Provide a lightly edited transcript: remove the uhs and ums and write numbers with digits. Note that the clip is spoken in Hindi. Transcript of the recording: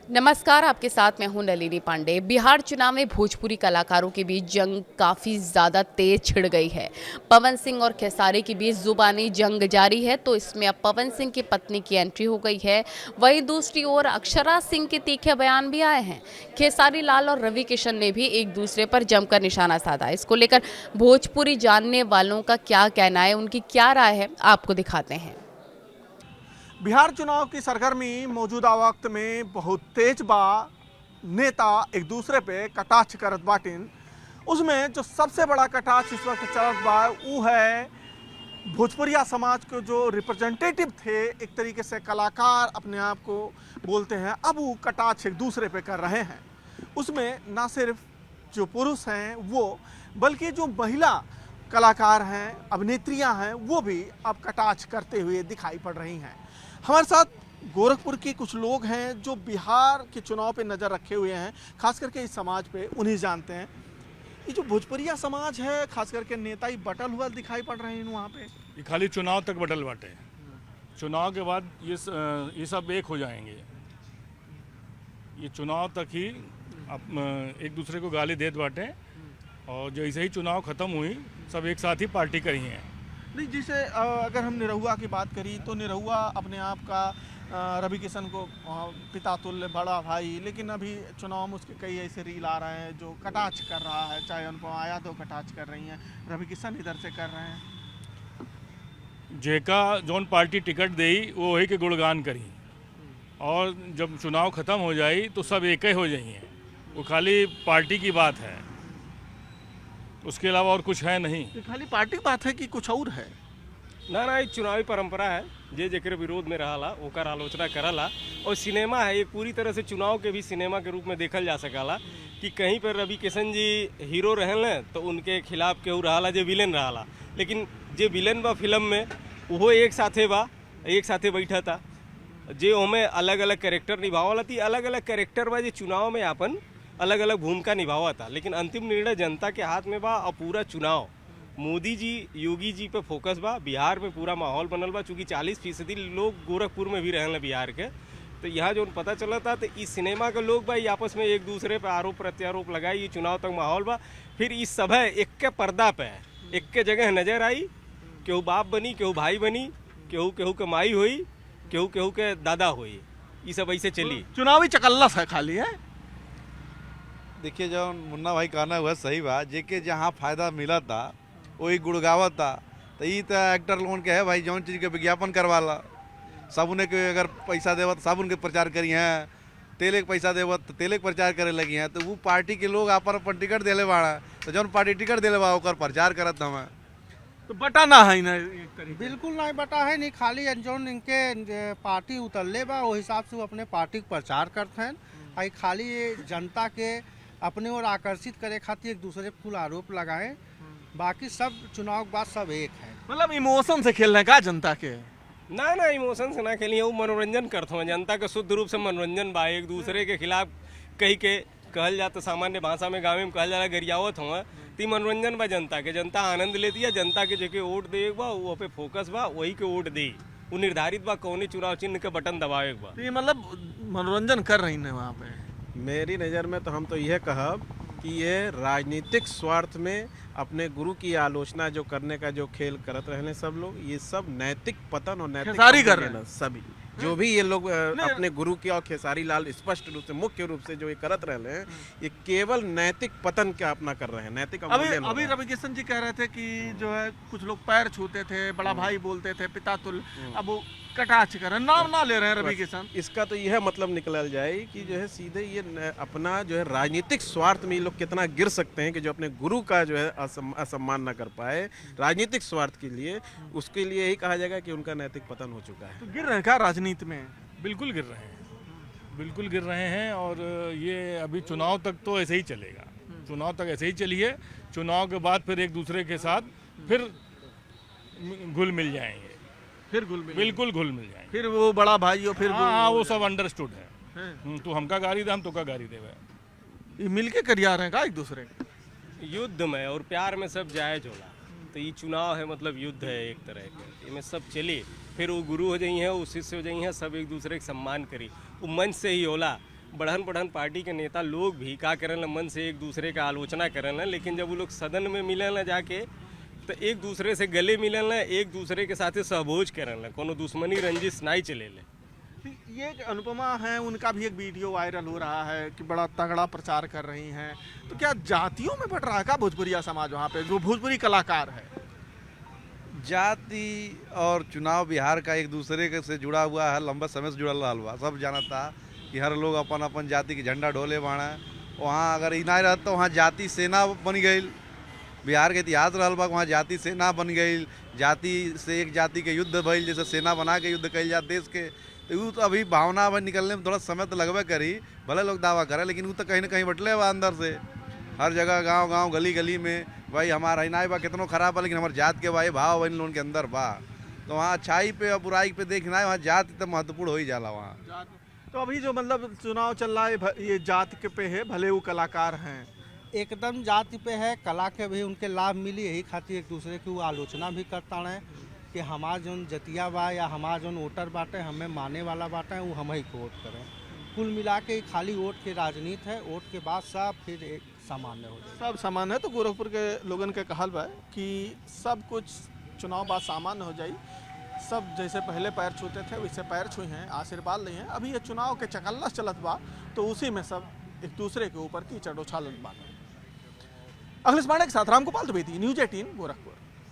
नमस्कार, आपके साथ मैं हूं नलिनी पांडे। बिहार चुनाव में भोजपुरी कलाकारों के बीच जंग काफ़ी ज़्यादा तेज छिड़ गई है। पवन सिंह और खेसारी के बीच जुबानी जंग जारी है, तो इसमें अब पवन सिंह की पत्नी की एंट्री हो गई है। वहीं दूसरी ओर अक्षरा सिंह के तीखे बयान भी आए हैं। खेसारी लाल और रवि किशन ने भी एक दूसरे पर जमकर निशाना साधा। इसको लेकर भोजपुरी जानने वालों का क्या कहना है, उनकी क्या राय है, आपको दिखाते हैं। बिहार चुनाव की सरगर्मी मौजूदा वक्त में बहुत तेज बा। नेता एक दूसरे पे कटाक्ष करत बाटिन। उसमें जो सबसे बड़ा कटाक्ष इस वक्त चलत बा वो है भोजपुरिया समाज के जो रिप्रेजेंटेटिव थे, एक तरीके से कलाकार अपने आप को बोलते हैं, अब वो कटाक्ष एक दूसरे पे कर रहे हैं। उसमें ना सिर्फ जो पुरुष हैं वो, बल्कि जो महिला कलाकार हैं, अभिनेत्रियां हैं, वो भी अब कटाक्ष करते हुए दिखाई पड़ रही हैं। हमारे साथ गोरखपुर के कुछ लोग हैं जो बिहार के चुनाव पे नज़र रखे हुए हैं, खास करके इस समाज पे, उन्हें जानते हैं। ये जो भोजपुरिया समाज है, खास करके नेता ही बटल हुआ दिखाई पड़ रहे हैं वहाँ पे। ये खाली चुनाव तक बटल बाटे। चुनाव के बाद ये सब एक हो जाएंगे। ये चुनाव तक ही एक दूसरे को गाली देत बाटे, और जैसे ही चुनाव खत्म हुई सब एक साथ ही पार्टी करी हैं। नहीं, जैसे अगर हम निरहुआ की बात करी तो निरहुआ अपने आप का रवि किशन को पिता तुल्य, बड़ा भाई, लेकिन अभी चुनाव में उसके कई ऐसे रील आ रहे हैं जो कटाक्ष कर रहा है। चाहे अनुपमा यादव कटाक्ष कर रही हैं, रवि किशन इधर से कर रहे हैं। जेका जौन पार्टी टिकट देई वो वही के गुणगान करी, और जब चुनाव खत्म हो जाई तो सब एक ही हो जाइए। वो खाली पार्टी की बात है, उसके अलावा और कुछ है नहीं। ये खाली पार्टी की बात है कि कुछ और है? ना, एक चुनावी परंपरा है, जे जेकर विरोध में रहला ओकर आलोचना करला। और सिनेमा है, ये पूरी तरह से चुनाव के भी सिनेमा के रूप में देखल जा सकला कि कहीं पर रवि किशन जी हीरो रहले तो उनके खिलाफ केहू रहला जे विलेन रहला, लेकिन जे विलेन बा फिल्म में वो एक साथे बैठा था। जे ओमे अलग अलग कैरेक्टर निभावला थी, अलग अलग कैरेक्टर बा जे चुनाव में अपन अलग अलग भूमिका निभावा था, लेकिन अंतिम निर्णय जनता के हाथ में बा। और पूरा चुनाव मोदी जी, योगी जी पे फोकस बा। बिहार में पूरा माहौल बनल बा, चूँकि 40% लोग गोरखपुर में भी रहने बिहार के, तो यहाँ जो पता चला था तो इस सिनेमा के लोग बा आपस में एक दूसरे पे आरोप प्रत्यारोप लगाई। ये चुनाव तक माहौल बा। फिर इस सभा एक के पर्दा पे एक के जगह नजर आई, केहू बाप बनी, केहू भाई बनी, केहू केहू के माई हुई, केहू केहू के दादा हुई। ये सब ऐसे चली। चुनावी चकल्लस है खाली है। देखिए, जो मुन्ना भाई कहना हुआ सही बा, जेके जहाँ फायदा मिला था वही गुड़गावत था। तो ये तो एक्टर लोगन के है भाई, जौन चीज़ के विज्ञापन करवाला, साबुन के अगर पैसा देवत साबुन के प्रचार करी हैं, तेले के पैसा देवत तो तेले के प्रचार करे लगी हैं। तो वो पार्टी के लोग अपन टिकट दिले बाड़ा, तो जौन पार्टी टिकट दिले बा ओकर प्रचार करत हमें। तो बटा ना है ना, एक तरीके बिल्कुल नहीं बटा है, नहीं खाली जौन इनके पार्टी उतरले बा वो हिसाब से वो अपने पार्टी के प्रचार करते हैं। आई खाली जनता के अपने ओर आकर्षित करे खातिर एक दूसरे पर कुल आरोप लगाएं। बाकी सब चुनाव के बाद सब एक है। मतलब इमोशन से खेल रहे हैं का जनता के? ना, इमोशन से ना खेलिए, वो मनोरंजन करते हैं। जनता के शुद्ध रूप से मनोरंजन बा। एक दूसरे के खिलाफ कही के कहल जाता, सामान्य भाषा में गाँव में कहल जाला गरियावत हुआ, तो मनोरंजन बा जनता के। जनता आनंद लेती है। जनता के जगह वोट दे बा, वो पे फोकस बा, वही के वोट दे। वो निर्धारित बा कौन चुनाव चिन्ह के बटन दबावे बा। तो ये मतलब मनोरंजन कर रही है वहाँ पे। मेरी नज़र में तो हम तो यह कहब कि ये राजनीतिक स्वार्थ में अपने गुरु की आलोचना जो करने का जो खेल करत रहने सब लोग, ये सब नैतिक पतन और नैतिक खेसारी कर रहे हैं। सभी जो भी ये लोग अपने गुरु की और खेसारी लाल स्पष्ट रूप से मुख्य रूप से जो ये करत रहे हैं, ये केवल नैतिक पतन का अपना कर रहे हैं। नैतिक अभी रवि किशन जी कह रहे थे कि जो है कुछ लोग पैर छूते थे, बड़ा भाई बोलते थे, पिता तुल्य, अब वो कटाक्ष कर रहे हैं, नाम ना ले रहे हैं रवि किशन। इसका तो यह मतलब निकल जाए कि जो है सीधे ये अपना जो है राजनीतिक स्वार्थ में ये लोग कितना गिर सकते हैं कि जो अपने गुरु का जो है असम्मान ना कर पाए राजनीतिक स्वार्थ के लिए, उसके लिए यही कहा जाएगा कि उनका नैतिक पतन हो चुका है। तो गिर रहे हैं क्या राजनीति में? बिल्कुल गिर रहे हैं, बिल्कुल गिर रहे हैं। और ये अभी चुनाव तक तो ऐसे ही चलेगा। चुनाव तक ऐसे ही चलिए, चुनाव के बाद फिर एक दूसरे के साथ फिर घुल मिल जाएंगे। फिर घुल मिल, बिल्कुल घुल मिल जाएंगे। फिर वो बड़ा भाई हो, फिर हाँ, वो सब अंडरस्टूड है। तू हमका गाड़ी दे, हम तुका गाड़ी देवे। ये मिलके करिया रहे हैं का एक दूसरे के? युद्ध में और प्यार में सब जायज होला। तो ये चुनाव है, मतलब युद्ध है एक तरह के। इनमें सब चली, फिर वो गुरु हो जाई हैं, वो शिष्य हो जाई हैं, सब एक दूसरे के सम्मान करी। वो मंच से ही होला। बढ़न बढ़न पार्टी के नेता लोग भी का करें मन से एक दूसरे का आलोचना करें, लेकिन जब वो लोग सदन में मिले जाके तो एक दूसरे से गले मिलन, एक दूसरे के साथ सहभोज करन, कोनो दुश्मनी रंजिश नहीं चले। ये जो अनुपमा है उनका भी एक वीडियो वायरल हो रहा है कि बड़ा तगड़ा प्रचार कर रही हैं, तो क्या जातियों में बट रहा है क्या भोजपुरिया समाज वहाँ पे जो भोजपुरी कलाकार है? जाति और चुनाव बिहार का एक दूसरे के से जुड़ा हुआ है, लंबा समय से जुड़ल रहा हुआ। सब जाना था कि हर लोग अपन अपन जाति के झंडा ढोले बाड़ा। वहाँ अगर ई नहीं रहता तो वहाँ जाति सेना बन गई। बिहार के इतिहास रहल बा, वहाँ जाति सेना बन गई। जाति से एक जाति के युद्ध भइल, जैसे सेना बना के युद्ध कल जा देश के। तो अभी भावना में निकलने में थोड़ा समय तो लगभग करी, भले लोग दावा करे, लेकिन वो तो कहीं ना कहीं बटले बा अंदर से। हर जगह गांव गांव गली गली में भाई हमारा ही बा कितनों खराब बा, लेकिन हमारे जात के भाई भाव इन लोगों के अंदर बा। तो वहाँ अच्छाई पे और बुराई पे देखना है, वहाँ जात तो महत्वपूर्ण हो ही जाला वहाँ। तो अभी जो मतलब चुनाव चल रहा है ये जाति के पे है, भले वो कलाकार हैं, एकदम जाति पे है, कला के भी उनके लाभ मिली, यही खातिर एक दूसरे की वो आलोचना भी करता रहे कि हमार जो जतिया बा या हमार जो वोटर बाटे हमें माने वाला बाटे वो हम ही को वोट करें। कुल मिला के खाली वोट की राजनीति है, वोट के बाद सब फिर एक सामान्य हो जाए। सब सामान्य है। तो गोरखपुर के लोगन के कहल बा कि सब कुछ चुनाव बाद सामान्य हो जाए, सब जैसे पहले पैर छूते थे वैसे पैर छुई हैं, आशीर्वाद लिए हैं। अभी ये चुनाव के चकल्लस चलत बा, तो उसी में सब एक दूसरे के ऊपर कीचड़ उछालत बा। अखिलेश पांडे के साथ रामगोपाल द्विवेदी, न्यूज़ 18 गोरखपुर।